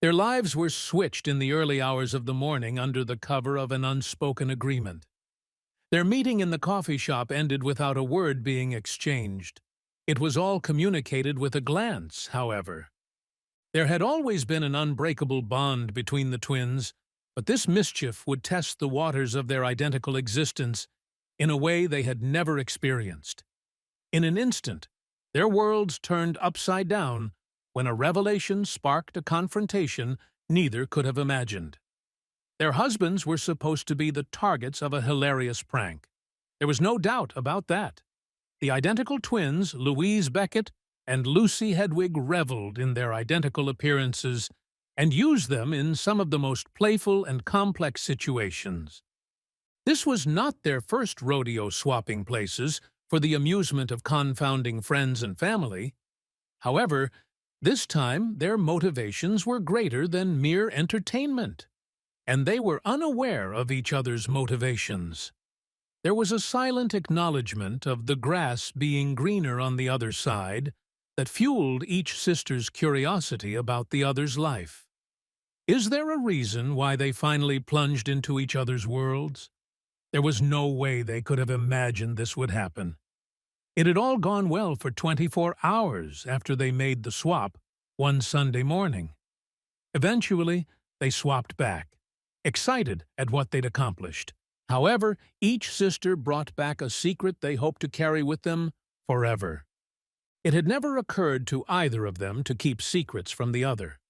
Their lives were switched in the early hours of the morning under the cover of an unspoken agreement. Their meeting in the coffee shop ended without a word being exchanged. It was all communicated with a glance, however. There had always been an unbreakable bond between the twins, but this mischief would test the waters of their identical existence in a way they had never experienced. In an instant, their worlds turned upside down when a revelation sparked a confrontation neither could have imagined. Their husbands were supposed to be the targets of a hilarious prank. There was no doubt about that. The identical twins, Louise Beckett and Lucy Hedwig, reveled in their identical appearances and used them in some of the most playful and complex situations. This was not their first rodeo swapping places for the amusement of confounding friends and family. However, this time their motivations were greater than mere entertainment, and they were unaware of each other's motivations. There was a silent acknowledgement of the grass being greener on the other side that fueled each sister's curiosity about the other's life. Is there a reason why they finally plunged into each other's worlds? There was no way they could have imagined this would happen. It had all gone well for 24 hours after they made the swap one Sunday morning. Eventually, they swapped back, excited at what they'd accomplished. However, each sister brought back a secret they hoped to carry with them forever. It had never occurred to either of them to keep secrets from the other.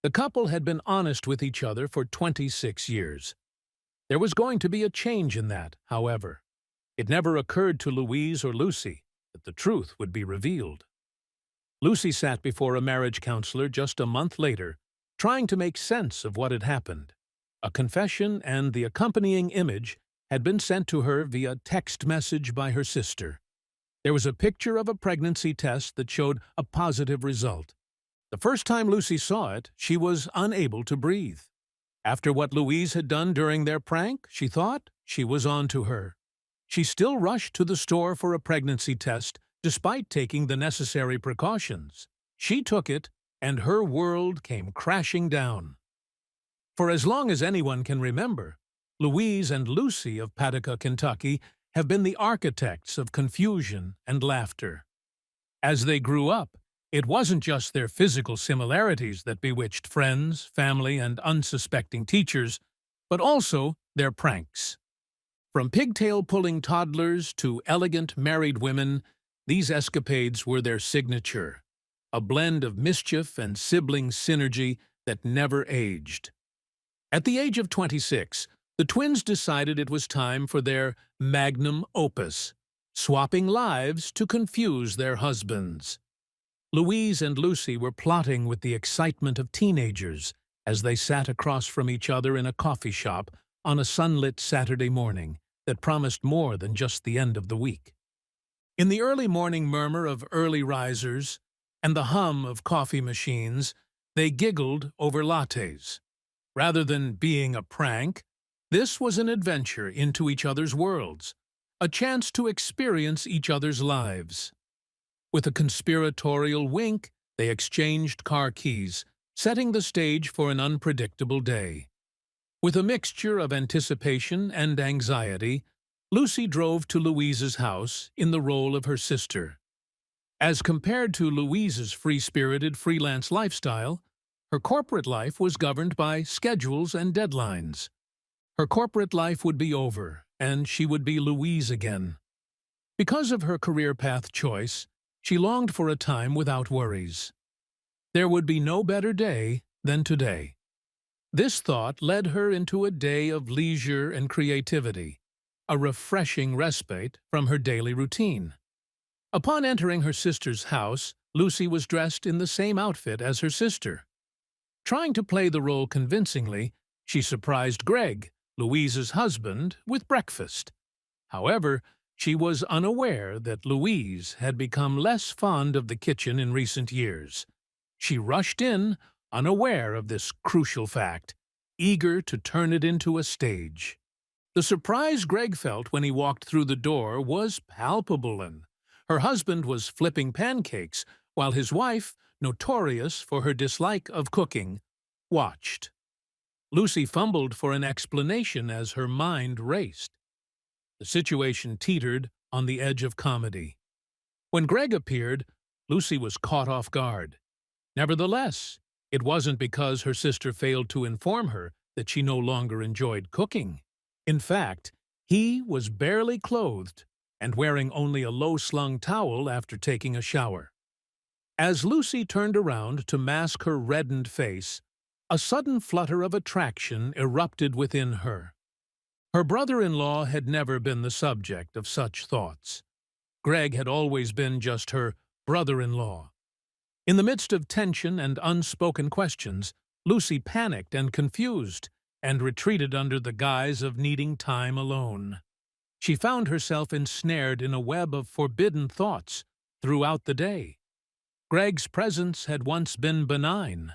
The couple had been honest with each other for 26 years. There was going to be a change in that, however. It never occurred to Louise or Lucy that the truth would be revealed. Lucy sat before a marriage counselor just a month later, trying to make sense of what had happened. A confession and the accompanying image had been sent to her via text message by her sister. There was a picture of a pregnancy test that showed a positive result. The first time Lucy saw it, she was unable to breathe. After what Louise had done during their prank, she thought she was on to her. She still rushed to the store for a pregnancy test, despite taking the necessary precautions. She took it, and her world came crashing down. For as long as anyone can remember, Louise and Lucy of Paducah, Kentucky, have been the architects of confusion and laughter. As they grew up, it wasn't just their physical similarities that bewitched friends, family, and unsuspecting teachers, but also their pranks. From pigtail-pulling toddlers to elegant married women, these escapades were their signature, a blend of mischief and sibling synergy that never aged. At the age of 26, the twins decided it was time for their magnum opus, swapping lives to confuse their husbands. Louise and Lucy were plotting with the excitement of teenagers as they sat across from each other in a coffee shop on a sunlit Saturday morning that promised more than just the end of the week. In the early morning murmur of early risers and the hum of coffee machines, they giggled over lattes. Rather than being a prank, this was an adventure into each other's worlds, a chance to experience each other's lives. With a conspiratorial wink, they exchanged car keys, setting the stage for an unpredictable day. With a mixture of anticipation and anxiety, Lucy drove to Louise's house in the role of her sister. As compared to Louise's free-spirited freelance lifestyle, her corporate life was governed by schedules and deadlines. Her corporate life would be over, and she would be Louise again. Because of her career path choice, she longed for a time without worries. There would be no better day than today. This thought led her into a day of leisure and creativity, a refreshing respite from her daily routine. Upon entering her sister's house, Lucy was dressed in the same outfit as her sister. Trying to play the role convincingly, she surprised Greg, Louise's husband, with breakfast. However, she was unaware that Louise had become less fond of the kitchen in recent years. She rushed in, unaware of this crucial fact, eager to turn it into a stage. The surprise Greg felt when he walked through the door was palpable, and her husband was flipping pancakes, while his wife, notorious for her dislike of cooking, watched. Lucy fumbled for an explanation as her mind raced. The situation teetered on the edge of comedy. When Greg appeared, Lucy was caught off guard. Nevertheless, it wasn't because her sister failed to inform her that she no longer enjoyed cooking. In fact, he was barely clothed and wearing only a low-slung towel after taking a shower. As Lucy turned around to mask her reddened face, a sudden flutter of attraction erupted within her. Her brother-in-law had never been the subject of such thoughts. Greg had always been just her brother-in-law. In the midst of tension and unspoken questions, Lucy panicked and confused, and retreated under the guise of needing time alone. She found herself ensnared in a web of forbidden thoughts throughout the day. Greg's presence had once been benign,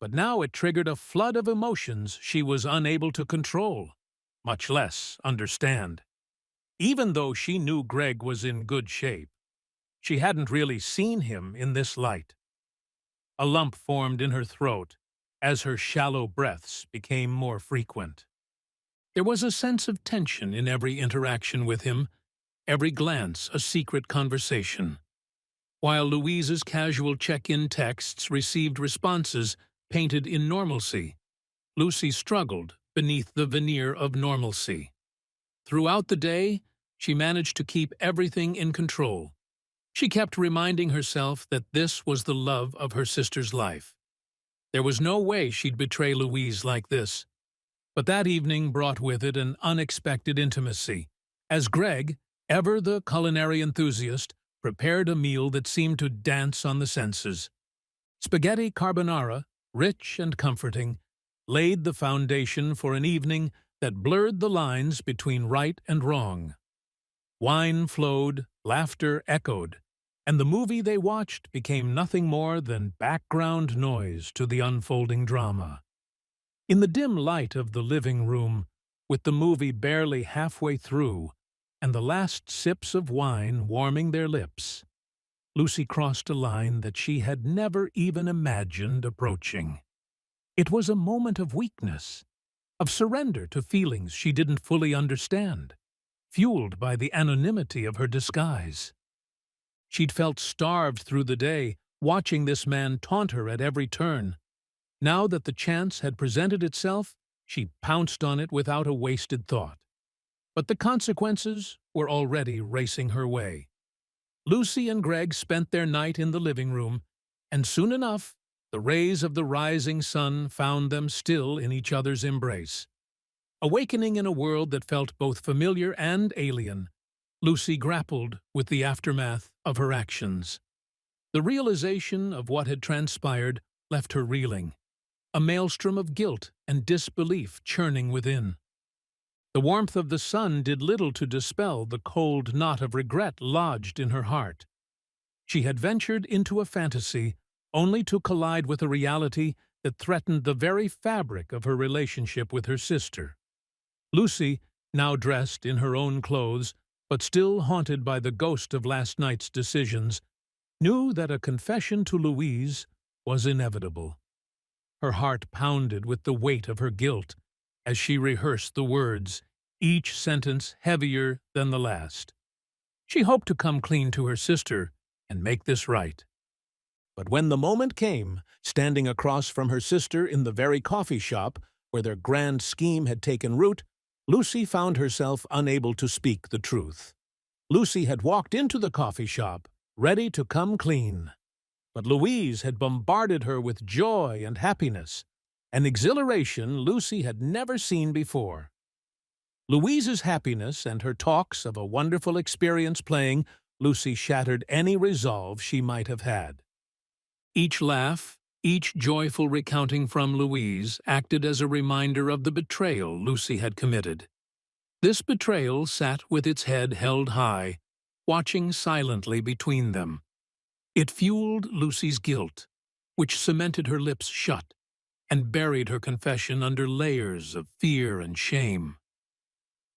but now it triggered a flood of emotions she was unable to control, much less understand. Even though she knew Greg was in good shape, she hadn't really seen him in this light. A lump formed in her throat as her shallow breaths became more frequent. There was a sense of tension in every interaction with him, every glance a secret conversation. While Louise's casual check-in texts received responses painted in normalcy, Lucy struggled beneath the veneer of normalcy. Throughout the day, she managed to keep everything in control. She kept reminding herself that this was the love of her sister's life. There was no way she'd betray Louise like this. But that evening brought with it an unexpected intimacy, as Greg, ever the culinary enthusiast, prepared a meal that seemed to dance on the senses. Spaghetti carbonara, rich and comforting, laid the foundation for an evening that blurred the lines between right and wrong. Wine flowed, laughter echoed, and the movie they watched became nothing more than background noise to the unfolding drama. In the dim light of the living room, with the movie barely halfway through and the last sips of wine warming their lips, Lucy crossed a line that she had never even imagined approaching. It was a moment of weakness, of surrender to feelings she didn't fully understand, fueled by the anonymity of her disguise. She'd felt starved through the day, watching this man taunt her at every turn. Now that the chance had presented itself, she pounced on it without a wasted thought. But the consequences were already racing her way. Lucy and Greg spent their night in the living room, and soon enough, the rays of the rising sun found them still in each other's embrace. Awakening in a world that felt both familiar and alien, Lucy grappled with the aftermath of her actions. The realization of what had transpired left her reeling, a maelstrom of guilt and disbelief churning within. The warmth of the sun did little to dispel the cold knot of regret lodged in her heart. She had ventured into a fantasy only to collide with a reality that threatened the very fabric of her relationship with her sister. Lucy, now dressed in her own clothes, but still haunted by the ghost of last night's decisions, knew that a confession to Louise was inevitable. Her heart pounded with the weight of her guilt as she rehearsed the words, each sentence heavier than the last. She hoped to come clean to her sister and make this right. But when the moment came, standing across from her sister in the very coffee shop where their grand scheme had taken root, Lucy found herself unable to speak the truth. Lucy had walked into the coffee shop, ready to come clean. But Louise had bombarded her with joy and happiness, an exhilaration Lucy had never seen before. Louise's happiness and her talks of a wonderful experience playing Lucy shattered any resolve she might have had. Each laugh, each joyful recounting from Louise acted as a reminder of the betrayal Lucy had committed. This betrayal sat with its head held high, watching silently between them. It fueled Lucy's guilt, which cemented her lips shut and buried her confession under layers of fear and shame.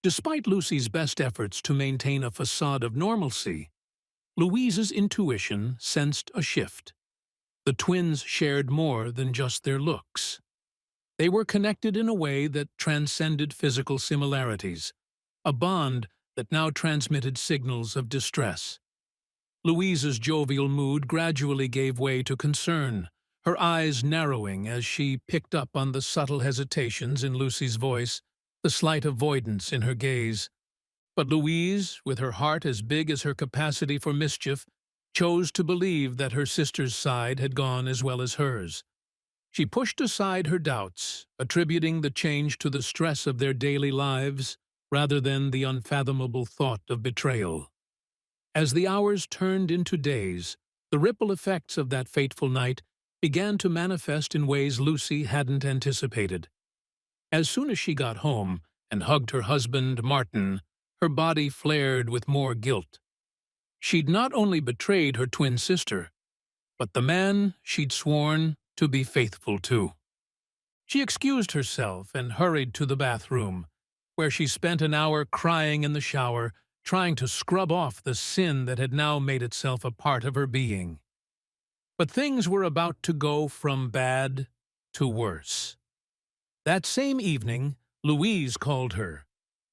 Despite Lucy's best efforts to maintain a facade of normalcy, Louise's intuition sensed a shift. The twins shared more than just their looks. They were connected in a way that transcended physical similarities, a bond that now transmitted signals of distress. Louise's jovial mood gradually gave way to concern, her eyes narrowing as she picked up on the subtle hesitations in Lucy's voice, the slight avoidance in her gaze. But Louise, with her heart as big as her capacity for mischief, chose to believe that her sister's side had gone as well as hers. She pushed aside her doubts, attributing the change to the stress of their daily lives rather than the unfathomable thought of betrayal. As the hours turned into days, the ripple effects of that fateful night began to manifest in ways Lucy hadn't anticipated. As soon as she got home and hugged her husband, Martin, her body flared with more guilt. She'd not only betrayed her twin sister, but the man she'd sworn to be faithful to. She excused herself and hurried to the bathroom, where she spent an hour crying in the shower, trying to scrub off the sin that had now made itself a part of her being. But things were about to go from bad to worse. That same evening, Louise called her,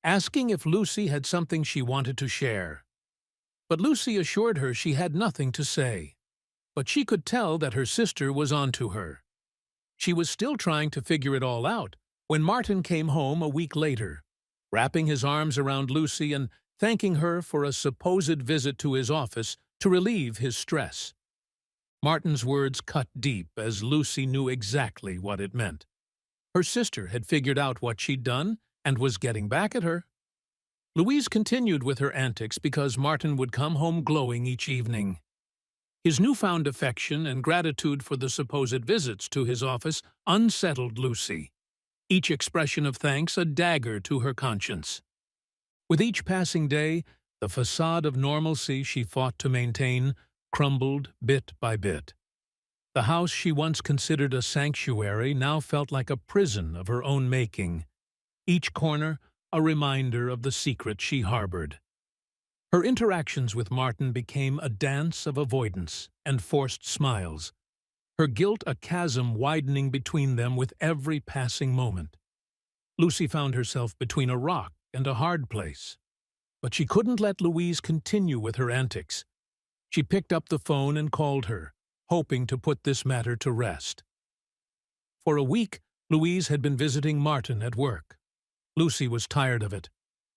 asking if Lucy had something she wanted to share. But Lucy assured her she had nothing to say. But she could tell that her sister was onto her. She was still trying to figure it all out when Martin came home a week later, wrapping his arms around Lucy and thanking her for a supposed visit to his office to relieve his stress. Martin's words cut deep as Lucy knew exactly what it meant. Her sister had figured out what she'd done and was getting back at her. Louise continued with her antics because Martin would come home glowing each evening. His newfound affection and gratitude for the supposed visits to his office unsettled Lucy, each expression of thanks a dagger to her conscience. With each passing day, the facade of normalcy she fought to maintain crumbled bit by bit. The house she once considered a sanctuary now felt like a prison of her own making, each corner a reminder of the secret she harbored. Her interactions with Martin became a dance of avoidance and forced smiles, her guilt a chasm widening between them with every passing moment. Lucy found herself between a rock and a hard place. But she couldn't let Louise continue with her antics. She picked up the phone and called her, hoping to put this matter to rest. For a week, Louise had been visiting Martin at work. Lucy was tired of it.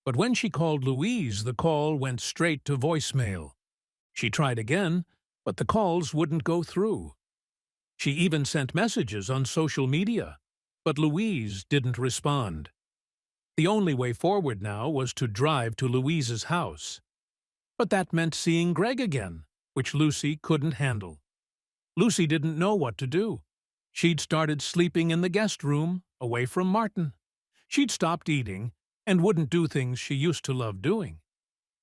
But when she called Louise, the call went straight to voicemail. She tried again, but the calls wouldn't go through. She even sent messages on social media, but Louise didn't respond. The only way forward now was to drive to Louise's house. But that meant seeing Greg again, which Lucy couldn't handle. Lucy didn't know what to do. She'd started sleeping in the guest room, away from Martin. She'd stopped eating and wouldn't do things she used to love doing.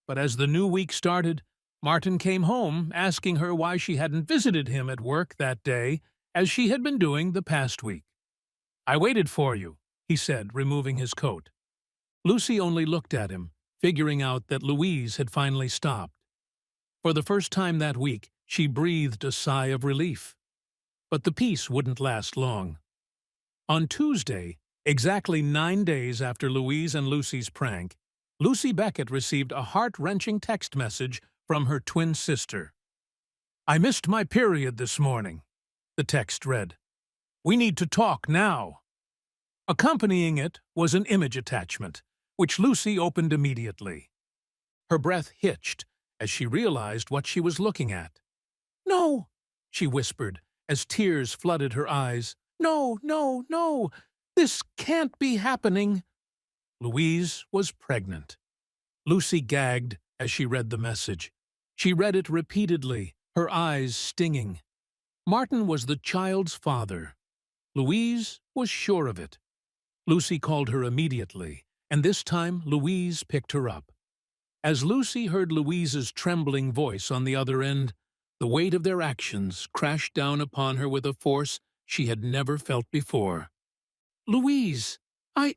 But as the new week started, Martin came home asking her why she hadn't visited him at work that day as she had been doing the past week. "I waited for you," he said, removing his coat. Lucy only looked at him, figuring out that Louise had finally stopped. For the first time that week, she breathed a sigh of relief. But the peace wouldn't last long. On Tuesday, exactly 9 days after Louise and Lucy's prank, Lucy Beckett received a heart-wrenching text message from her twin sister. "I missed my period this morning," the text read. "We need to talk now." Accompanying it was an image attachment, which Lucy opened immediately. Her breath hitched as she realized what she was looking at. "No," she whispered as tears flooded her eyes. "No, no, no! This can't be happening." Louise was pregnant. Lucy gagged as she read the message. She read it repeatedly, her eyes stinging. Martin was the child's father. Louise was sure of it. Lucy called her immediately, and this time Louise picked her up. As Lucy heard Louise's trembling voice on the other end, the weight of their actions crashed down upon her with a force she had never felt before. "Louise, I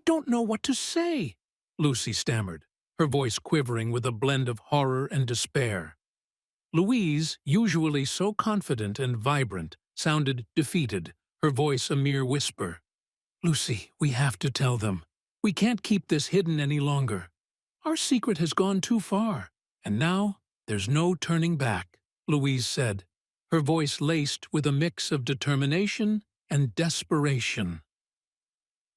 don't know what to say," Lucy stammered, her voice quivering with a blend of horror and despair. Louise, usually so confident and vibrant, sounded defeated, her voice a mere whisper. "Lucy, we have to tell them. We can't keep this hidden any longer. Our secret has gone too far, and now there's no turning back," Louise said, her voice laced with a mix of determination and desperation.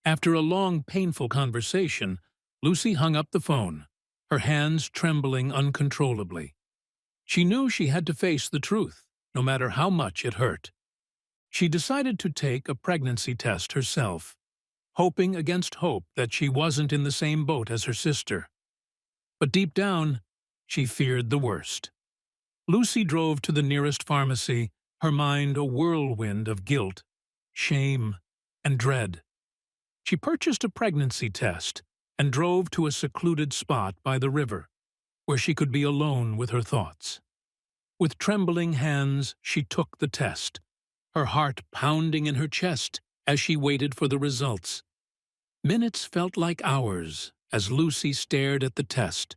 After a long, painful conversation, Lucy hung up the phone, her hands trembling uncontrollably. She knew she had to face the truth, no matter how much it hurt. She decided to take a pregnancy test herself, hoping against hope that she wasn't in the same boat as her sister. But deep down, she feared the worst. Lucy drove to the nearest pharmacy, her mind a whirlwind of guilt, shame, and dread. She purchased a pregnancy test and drove to a secluded spot by the river, where she could be alone with her thoughts. With trembling hands, she took the test, her heart pounding in her chest as she waited for the results. Minutes felt like hours as Lucy stared at the test,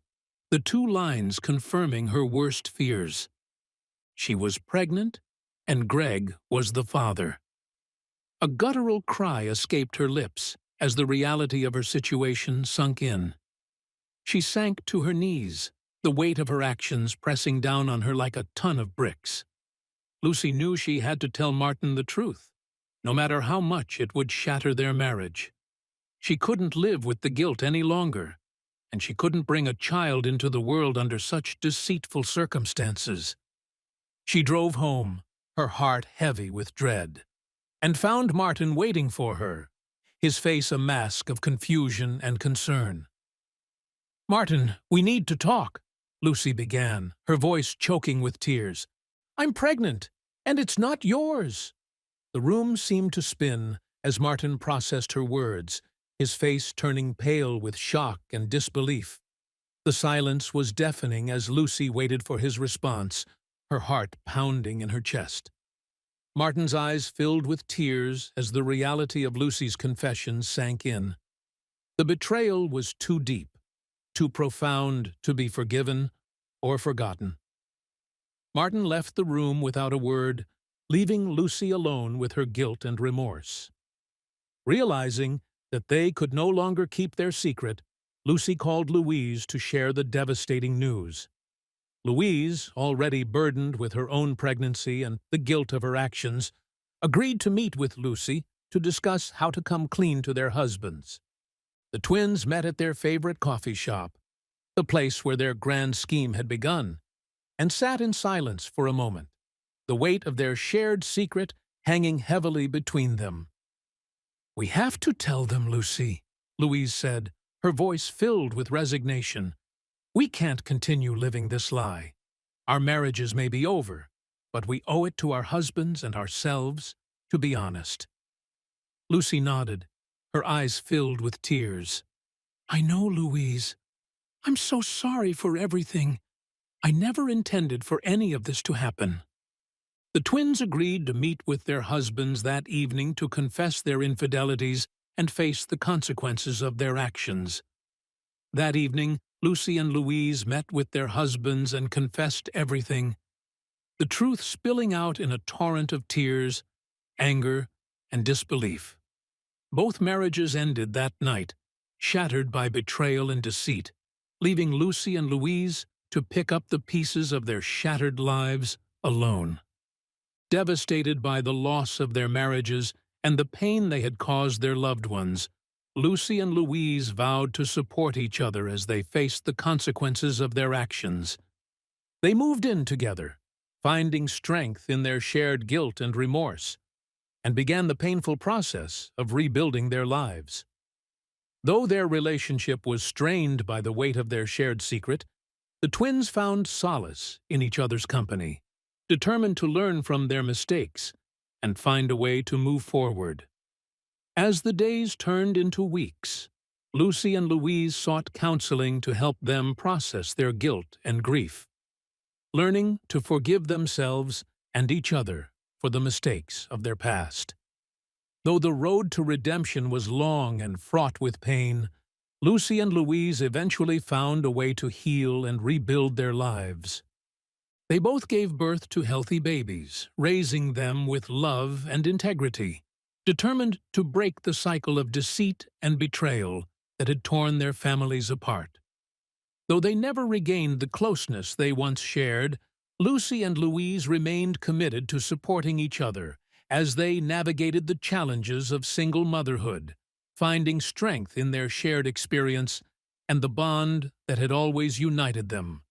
the two lines confirming her worst fears. She was pregnant, and Greg was the father. A guttural cry escaped her lips as the reality of her situation sunk in. She sank to her knees, the weight of her actions pressing down on her like a ton of bricks. Lucy knew she had to tell Martin the truth, no matter how much it would shatter their marriage. She couldn't live with the guilt any longer, and she couldn't bring a child into the world under such deceitful circumstances. She drove home, her heart heavy with dread, and found Martin waiting for her, his face a mask of confusion and concern. "Martin, we need to talk," Lucy began, her voice choking with tears. "I'm pregnant, and it's not yours." The room seemed to spin as Martin processed her words, his face turning pale with shock and disbelief. The silence was deafening as Lucy waited for his response, her heart pounding in her chest. Martin's eyes filled with tears as the reality of Lucy's confession sank in. The betrayal was too deep, too profound to be forgiven or forgotten. Martin left the room without a word, leaving Lucy alone with her guilt and remorse. Realizing that they could no longer keep their secret, Lucy called Louise to share the devastating news. Louise, already burdened with her own pregnancy and the guilt of her actions, agreed to meet with Lucy to discuss how to come clean to their husbands. The twins met at their favorite coffee shop, the place where their grand scheme had begun, and sat in silence for a moment, the weight of their shared secret hanging heavily between them. "We have to tell them, Lucy," Louise said, her voice filled with resignation. "We can't continue living this lie. Our marriages may be over, but we owe it to our husbands and ourselves to be honest." Lucy nodded, her eyes filled with tears. "I know, Louise. I'm so sorry for everything. I never intended for any of this to happen." The twins agreed to meet with their husbands that evening to confess their infidelities and face the consequences of their actions. That evening, Lucy and Louise met with their husbands and confessed everything, the truth spilling out in a torrent of tears, anger, and disbelief. Both marriages ended that night, shattered by betrayal and deceit, leaving Lucy and Louise to pick up the pieces of their shattered lives alone. Devastated by the loss of their marriages and the pain they had caused their loved ones, Lucy and Louise vowed to support each other as they faced the consequences of their actions. They moved in together, finding strength in their shared guilt and remorse, and began the painful process of rebuilding their lives. Though their relationship was strained by the weight of their shared secret, the twins found solace in each other's company, determined to learn from their mistakes and find a way to move forward. As the days turned into weeks, Lucy and Louise sought counseling to help them process their guilt and grief, learning to forgive themselves and each other for the mistakes of their past. Though the road to redemption was long and fraught with pain, Lucy and Louise eventually found a way to heal and rebuild their lives. They both gave birth to healthy babies, raising them with love and integrity. determined to break the cycle of deceit and betrayal that had torn their families apart. Though they never regained the closeness they once shared, Lucy and Louise remained committed to supporting each other as they navigated the challenges of single motherhood, finding strength in their shared experience and the bond that had always united them.